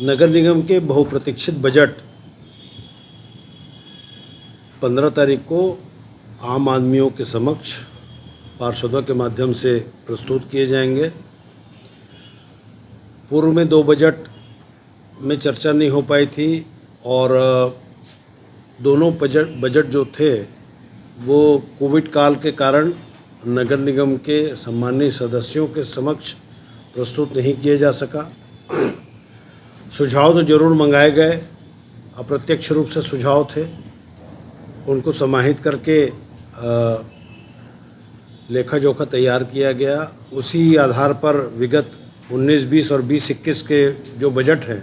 नगर निगम के बहुप्रतीक्षित बजट 15 तारीख को आम आदमियों के समक्ष पार्षदों के माध्यम से प्रस्तुत किए जाएंगे। पूर्व में 2 बजट में चर्चा नहीं हो पाई थी और दोनों बजट जो थे वो कोविड काल के कारण नगर निगम के सम्मानीय सदस्यों के समक्ष प्रस्तुत नहीं किए जा सका। सुझाव तो जरूर मंगाए गए, अप्रत्यक्ष रूप से सुझाव थे, उनको समाहित करके लेखा जोखा तैयार किया गया। उसी आधार पर विगत 19-20 और 20-21 के जो बजट हैं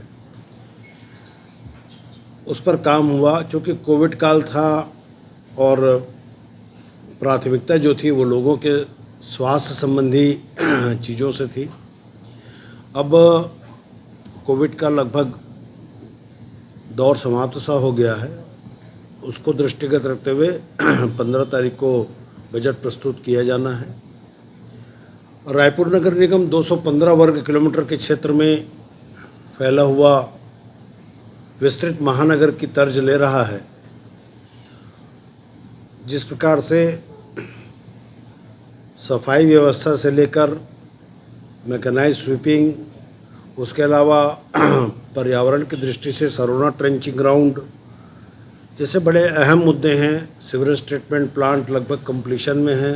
उस पर काम हुआ। चूँकि कोविड काल था और प्राथमिकता जो थी वो लोगों के स्वास्थ्य संबंधी चीज़ों से थी। अब कोविड का लगभग दौर समाप्त सा हो गया है, उसको दृष्टिगत रखते हुए 15 तारीख को बजट प्रस्तुत किया जाना है। रायपुर नगर निगम 215 वर्ग किलोमीटर के क्षेत्र में फैला हुआ विस्तृत महानगर की तर्ज ले रहा है। जिस प्रकार से सफाई व्यवस्था से लेकर मैकेनाइज स्वीपिंग, उसके अलावा पर्यावरण की दृष्टि से सरोना ट्रेंचिंग ग्राउंड जैसे बड़े अहम मुद्दे हैं। सीवरेज ट्रीटमेंट प्लांट लगभग कंप्लीशन में है।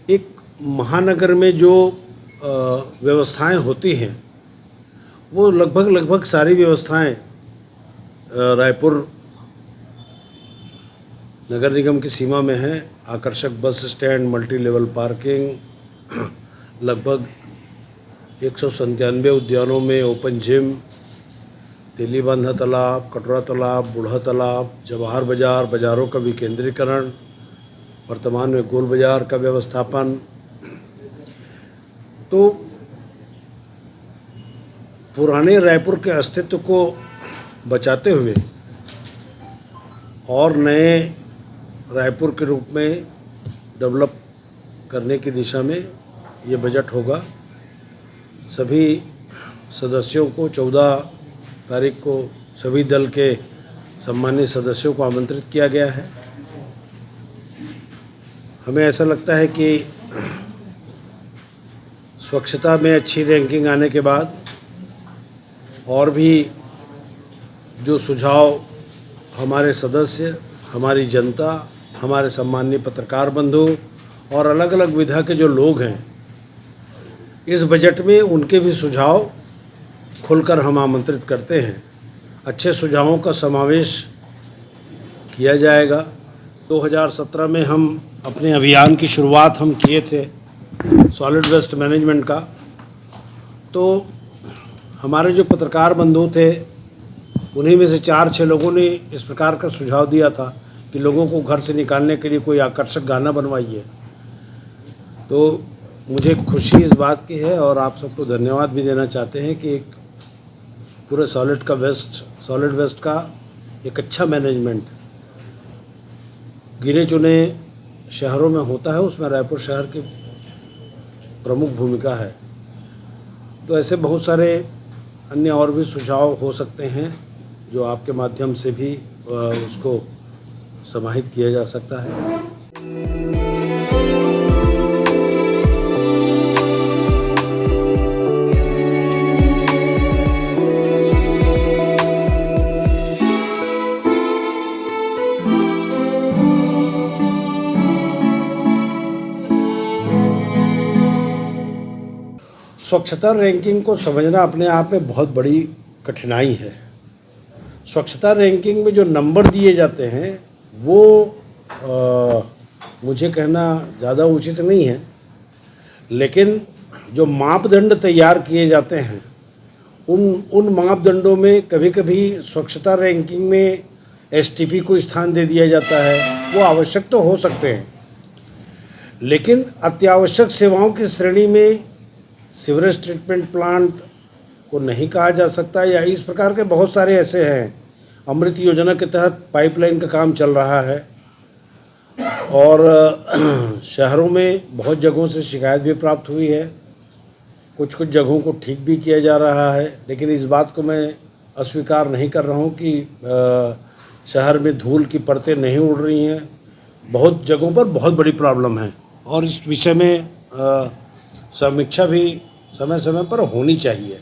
एक महानगर में जो व्यवस्थाएं होती हैं वो लगभग सारी व्यवस्थाएं रायपुर नगर निगम की सीमा में है। आकर्षक bus stand, multi level parking, लगभग 197 उद्यानों में ओपन जिम, तेलीबांधा तालाब, कटोरा तालाब, बूढ़ा तालाब, जवाहर बाज़ार, बाज़ारों का विकेंद्रीकरण, वर्तमान में गोल बाज़ार का व्यवस्थापन। तो पुराने रायपुर के अस्तित्व को बचाते हुए और नए रायपुर के रूप में डेवलप करने की दिशा में ये बजट होगा। सभी सदस्यों को 14 तारीख को सभी दल के सम्मानित सदस्यों को आमंत्रित किया गया है। हमें ऐसा लगता है कि स्वच्छता में अच्छी रैंकिंग आने के बाद और भी जो सुझाव हमारे सदस्य, हमारी जनता, हमारे सम्मानीय पत्रकार बंधु और अलग अलग विधा के जो लोग हैं, इस बजट में उनके भी सुझाव खुलकर हम आमंत्रित करते हैं। अच्छे सुझावों का समावेश किया जाएगा। 2017 में हम अपने अभियान की शुरुआत हम किए थे सॉलिड वेस्ट मैनेजमेंट का। तो हमारे जो पत्रकार बंधु थे उन्हीं में से 4-6 लोगों ने इस प्रकार का सुझाव दिया था कि लोगों को घर से निकालने के लिए कोई आकर्षक गाना बनवाइए। तो मुझे खुशी इस बात की है और आप सबको धन्यवाद भी देना चाहते हैं कि एक पूरे सॉलिड वेस्ट का एक अच्छा मैनेजमेंट गिने चुने शहरों में होता है, उसमें रायपुर शहर की प्रमुख भूमिका है। तो ऐसे बहुत सारे अन्य और भी सुझाव हो सकते हैं जो आपके माध्यम से भी उसको समाहित किया जा सकता है। स्वच्छता रैंकिंग को समझना अपने आप में बहुत बड़ी कठिनाई है। स्वच्छता रैंकिंग में जो नंबर दिए जाते हैं वो मुझे कहना ज़्यादा उचित नहीं है, लेकिन जो मापदंड तैयार किए जाते हैं उन मापदंडों में कभी कभी स्वच्छता रैंकिंग में एसटीपी को स्थान दे दिया जाता है। वो आवश्यक तो हो सकते हैं, लेकिन अत्यावश्यक सेवाओं की श्रेणी में सीवरेज ट्रीटमेंट प्लांट को नहीं कहा जा सकता, या इस प्रकार के बहुत सारे ऐसे हैं। अमृत योजना के तहत पाइपलाइन का काम चल रहा है और शहरों में बहुत जगहों से शिकायत भी प्राप्त हुई है। कुछ कुछ जगहों को ठीक भी किया जा रहा है, लेकिन इस बात को मैं अस्वीकार नहीं कर रहा हूँ कि शहर में धूल की परतें नहीं उड़ रही हैं। बहुत जगहों पर बहुत बड़ी प्रॉब्लम है और इस विषय में समीक्षा भी समय समय पर होनी चाहिए।